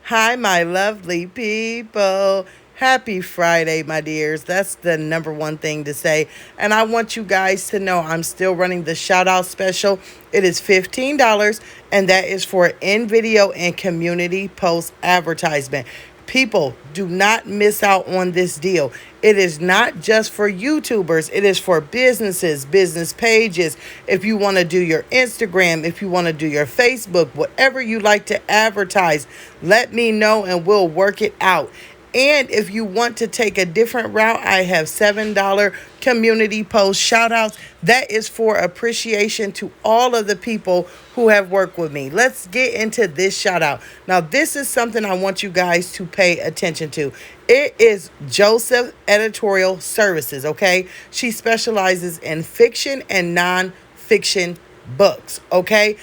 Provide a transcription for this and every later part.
Hi, my lovely people. Happy Friday, my dears. That's the number one thing to say. And I want you guys to know I'm still running the shout out special. It is $15, and that is for in video and community post advertisement. People, do not miss out on this deal. It is not just for YouTubers, it is for businesses, business pages. If you want to do your Instagram, if you want to do your Facebook, whatever you like to advertise, let me know and we'll work it out. And if you want to take a different route, I have $7 community post shout outs. That is for appreciation to all of the people who have worked with me. Let's get into this shout out. Now, this is something I want you guys to pay attention to. It is Joseph Editorial Services, okay? She specializes in fiction and non-fiction books, okay?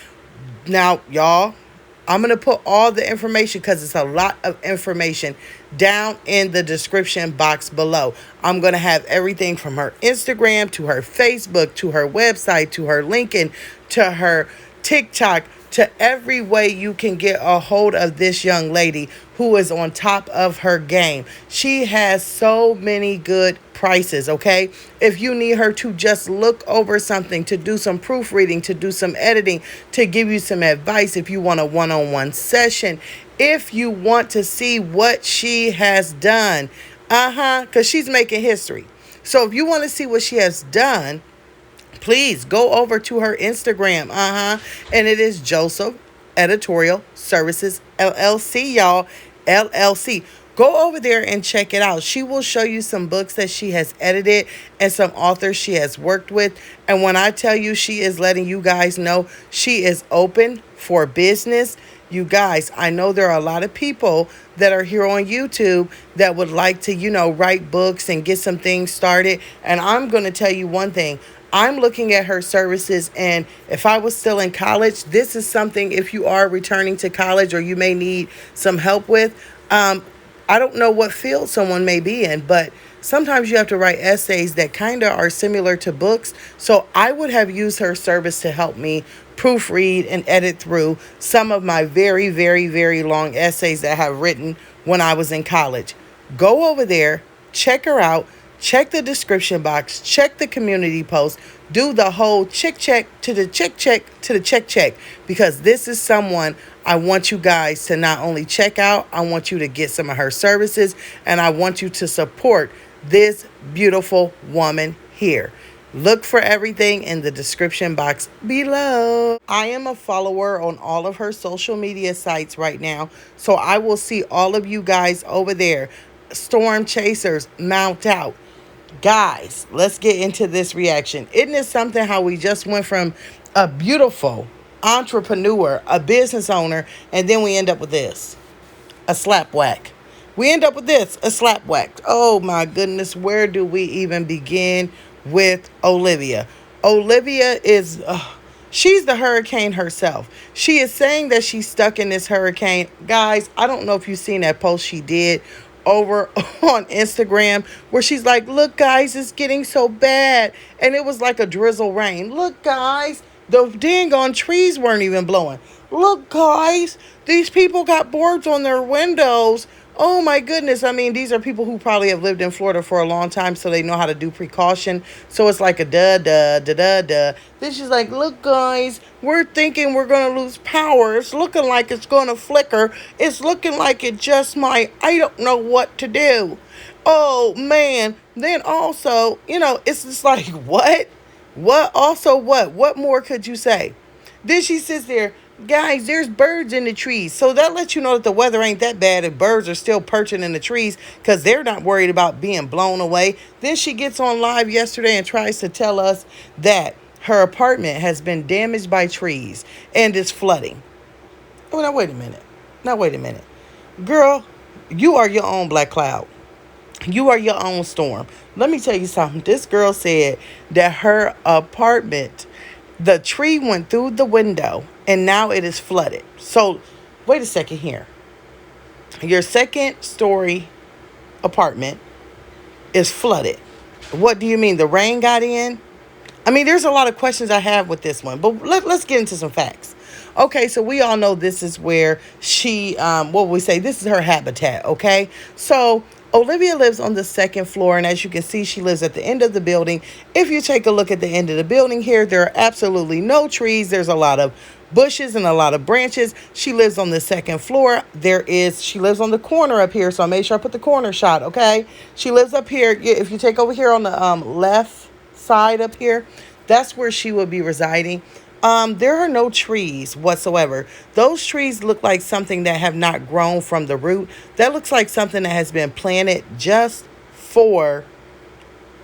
Now, y'all, I'm going to put all the information, because it's a lot of information, down in the description box below. I'm going to have everything from her Instagram to her Facebook to her website to her LinkedIn to her TikTok, to every way you can get a hold of this young lady who is on top of her game. She has so many good prices, okay? If you need her to just look over something, to do some proofreading, to do some editing, to give you some advice, if you want a one-on-one session, if you want to see what she has done, because she's making history. So if you want to see what she has done, please go over to her Instagram. And it is Joseph Editorial Services LLC, y'all. LLC. Go over there and check it out. She will show you some books that she has edited and some authors she has worked with. And when I tell you she is letting you guys know she is open for business, you guys, I know there are a lot of people that are here on YouTube that would like to, write books and get some things started. And I'm going to tell you one thing. I'm looking at her services, and if I was still in college, this is something, if you are returning to college or you may need some help with. I don't know what field someone may be in, but sometimes you have to write essays that kind of are similar to books. So I would have used her service to help me proofread and edit through some of my very, very, very long essays that I have written when I was in college. Go over there, check her out, check the description box, check the community post, do the whole check to the check, because this is someone I want you guys to not only check out, I want you to get some of her services, and I want you to support this beautiful woman here. Look for everything in the description box below. I am a follower on all of her social media sites right now, so I will see all of you guys over there. Storm Chasers, mount out. Guys, let's get into this reaction. Isn't it something how we just went from a beautiful entrepreneur, a business owner, and then we end up with this, a slap whack. We end up with this, a slap whack. Oh my goodness, where do we even begin with Olivia? Olivia is, she's the hurricane herself. She is saying that she's stuck in this hurricane. Guys, I don't know if you've seen that post she did over on Instagram where she's like, look guys, it's getting so bad. And it was like a drizzle rain. Look guys, the dang on trees weren't even blowing. Look guys, these people got boards on their windows. Oh my goodness. I mean, these are people who probably have lived in Florida for a long time, so they know how to do precaution. So it's like a duh. Then she's like, look guys, we're thinking we're going to lose power. It's looking like it's going to flicker. It's looking like it just might. I don't know what to do. Oh man. Then also, it's just like, what? What? Also what? What more could you say? Then she sits there, guys, there's birds in the trees. So that lets you know that the weather ain't that bad if birds are still perching in the trees, because they're not worried about being blown away. Then she gets on live yesterday and tries to tell us that her apartment has been damaged by trees and is flooding. Oh, now wait a minute. Girl, you are your own black cloud. You are your own storm. Let me tell you something. This girl said that her apartment, the tree went through the window and now it is flooded. So, wait a second here. Your second story apartment is flooded. What do you mean? The rain got in? I mean, there's a lot of questions I have with this one, but let's get into some facts. Okay, so we all know this is where she, what we say, this is her habitat, okay? So Olivia lives on the second floor, and as you can see, she lives at the end of the building. If you take a look at the end of the building here, there are absolutely no trees. There's a lot of bushes and a lot of branches. She lives on the second floor. She lives on the corner up here, so I made sure I put the corner shot, okay? She lives up here. If you take over here on the left side up here, that's where she would be residing. There are no trees whatsoever. Those trees look like something that have not grown from the root. That looks like something that has been planted just for,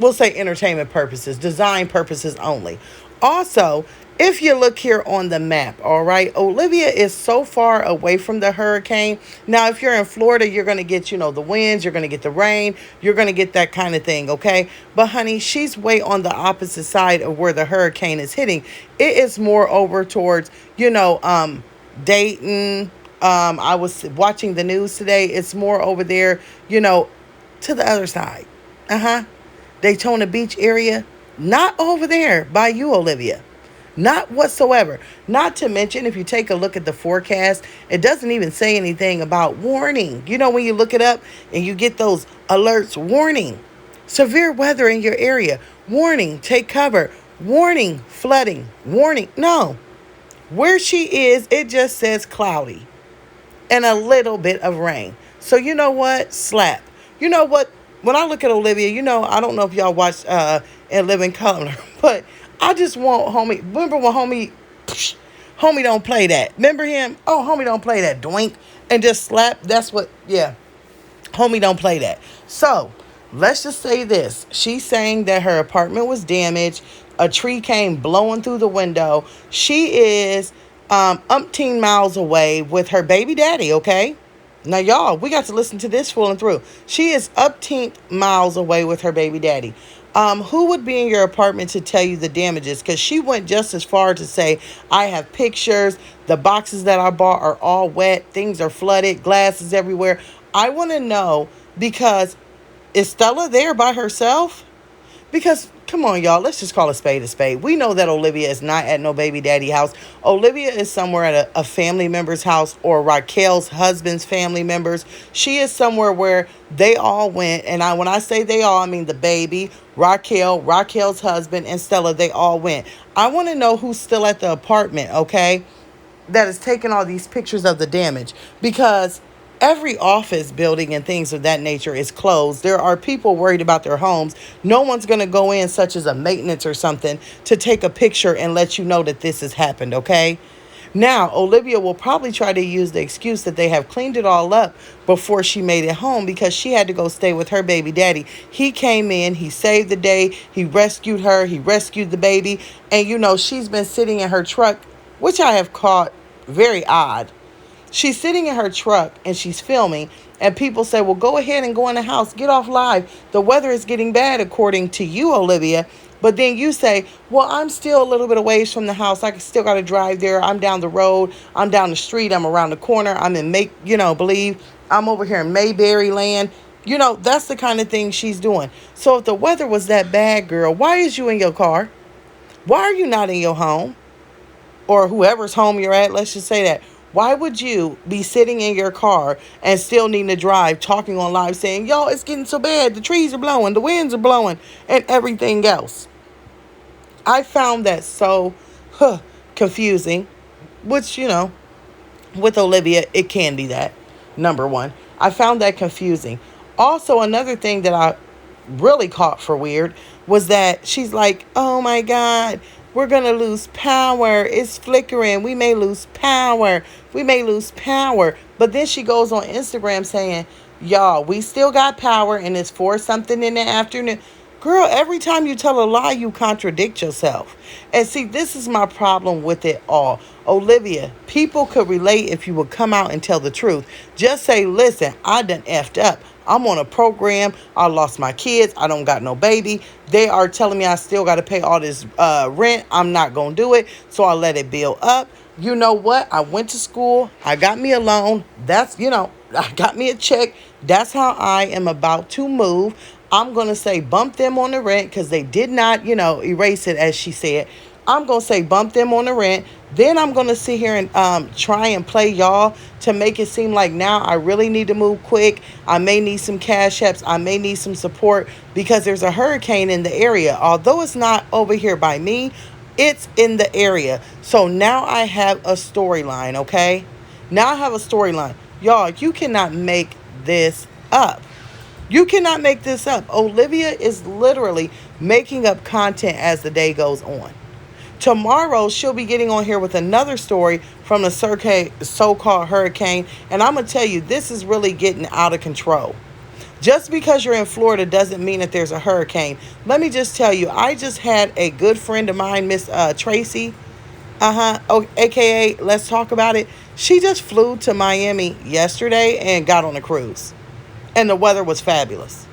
we'll say, entertainment purposes, design purposes only. Also, if you look here on the map, all right, Olivia is so far away from the hurricane. Now, if you're in Florida, you're going to get, the winds, you're going to get the rain, you're going to get that kind of thing, okay? But, honey, she's way on the opposite side of where the hurricane is hitting. It is more over towards, Dayton. I was watching the news today. It's more over there, to the other side. Uh-huh. Daytona Beach area. Not over there by you, Olivia. Not whatsoever. Not to mention, if you take a look at the forecast, it doesn't even say anything about warning. When you look it up and you get those alerts, warning, severe weather in your area, warning, take cover, warning, flooding, warning. No. Where she is, it just says cloudy and a little bit of rain. So you know what? Slap. You know what? When I look at Olivia, I don't know if y'all watch In Living Color, but I just want homie. Remember when homie don't play that? Remember him? Oh, homie don't play that. Doink. And just slap. That's what, yeah. Homie don't play that. So, let's just say this. She's saying that her apartment was damaged. A tree came blowing through the window. She is umpteen miles away with her baby daddy, okay? Now, y'all, we got to listen to this full and through. She is umpteen miles away with her baby daddy. Who would be in your apartment to tell you the damages? Because she went just as far to say, I have pictures. The boxes that I bought are all wet. Things are flooded. Glass is everywhere. I want to know, because is Stella there by herself? Because, come on, y'all, let's just call a spade a spade. We know that Olivia is not at no baby daddy house. Olivia is somewhere at a family member's house, or Raquel's husband's family members. She is somewhere where they all went. And when I say they all, I mean the baby, Raquel's husband, and Stella. They all went. I want to know who's still at the apartment, okay, that is taking all these pictures of the damage. Because every office building and things of that nature is closed. There are people worried about their homes. No one's going to go in, such as a maintenance or something, to take a picture and let you know that this has happened, okay? Now, Olivia will probably try to use the excuse that they have cleaned it all up before she made it home, because she had to go stay with her baby daddy. He came in, he saved the day, he rescued her, he rescued the baby, and she's been sitting in her truck, which I have caught very odd. She's sitting in her truck and she's filming, and people say, well, go ahead and go in the house. Get off live. The weather is getting bad, according to you, Olivia. But then you say, well, I'm still a little bit away from the house. I still got to drive there. I'm down the road. I'm down the street. I'm around the corner. I'm in believe I'm over here in Mayberry land. That's the kind of thing she's doing. So if the weather was that bad, girl, why is you in your car? Why are you not in your home? Or whoever's home you're at, let's just say that. Why would you be sitting in your car and still needing to drive, talking on live, saying, yo, it's getting so bad. The trees are blowing, the winds are blowing, and everything else? I found that so confusing, which, with Olivia, it can be that, number one. I found that confusing. Also, another thing that I really caught for weird was that she's like, oh, my God, we're going to lose power. It's flickering. We may lose power. We may lose power. But then she goes on Instagram saying, y'all, we still got power, and it's 4 something in the afternoon. Girl, every time you tell a lie, you contradict yourself. And see, this is my problem with it all. Olivia, people could relate if you would come out and tell the truth. Just say, listen, I done effed up. I'm on a program. I lost my kids. I don't got no baby. They are telling me I still got to pay all this rent. I'm not going to do it. So I let it build up. You know what? I went to school. I got me a loan. I got me a check. That's how I am about to move. I'm going to say bump them on the rent, because they did not, erase it, as she said. I'm going to say bump them on the rent. Then I'm going to sit here and try and play y'all to make it seem like now I really need to move quick. I may need some cash apps. I may need some support because there's a hurricane in the area. Although it's not over here by me, it's in the area. So now I have a storyline, okay? Now I have a storyline. Y'all, you cannot make this up. You cannot make this up. Olivia is literally making up content as the day goes on. Tomorrow, she'll be getting on here with another story from the so-called hurricane. And I'm going to tell you, this is really getting out of control. Just because you're in Florida doesn't mean that there's a hurricane. Let me just tell you, I just had a good friend of mine, Miss Tracy, aka Let's Talk About It. She just flew to Miami yesterday and got on a cruise. And the weather was fabulous.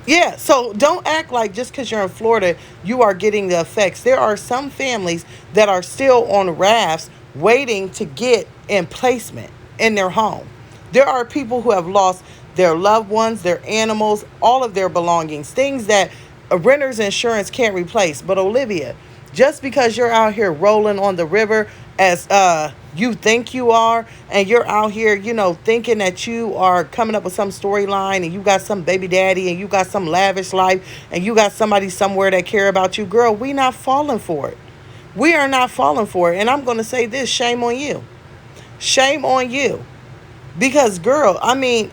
Yeah, so don't act like just because you're in Florida, you are getting the effects. There are some families that are still on rafts waiting to get emplacement in their home. There are people who have lost their loved ones, their animals, all of their belongings, things that a renter's insurance can't replace. But Olivia, just because you're out here rolling on the river as you think you are, and you're out here, thinking that you are coming up with some storyline, and you got some baby daddy, and you got some lavish life, and you got somebody somewhere that care about you, girl, we not falling for it. We are not falling for it. And I'm going to say this, shame on you. Shame on you. Because, girl, I mean,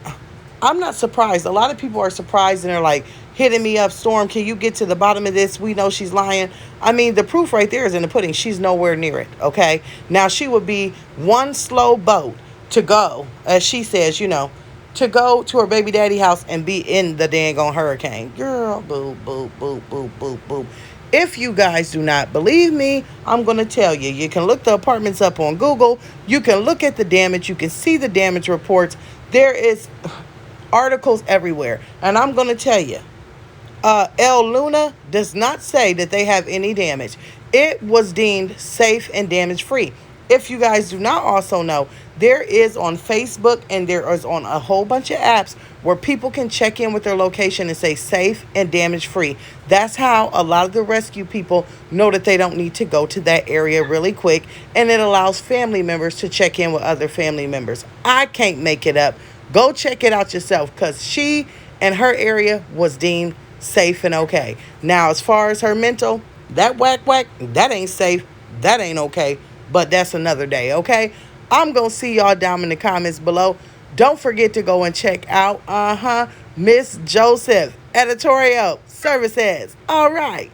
I'm not surprised. A lot of people are surprised and they're like, hitting me up, Storm, can you get to the bottom of this? We know she's lying. I mean, the proof right there is in the pudding. She's nowhere near it, okay? Now, she would be one slow boat to go, as she says, to go to her baby daddy house and be in the dang on hurricane. Girl, boo, boo, boo, boo, boo, boo. If you guys do not believe me, I'm going to tell you. You can look the apartments up on Google. You can look at the damage. You can see the damage reports. There is articles everywhere. And I'm going to tell you, El Luna does not say that they have any damage. It was deemed safe and damage free. If you guys do not also know, there is on Facebook and there is on a whole bunch of apps where people can check in with their location and say safe and damage free. That's how a lot of the rescue people know that they don't need to go to that area really quick, and it allows family members to check in with other family members. I can't make it up. Go check it out yourself, because she and her area was deemed safe and okay. Now, as far as her mental, that whack, that ain't safe. That ain't okay. But that's another day, okay? I'm going to see y'all down in the comments below. Don't forget to go and check out, Miss Joseph, Editorial Services. All right.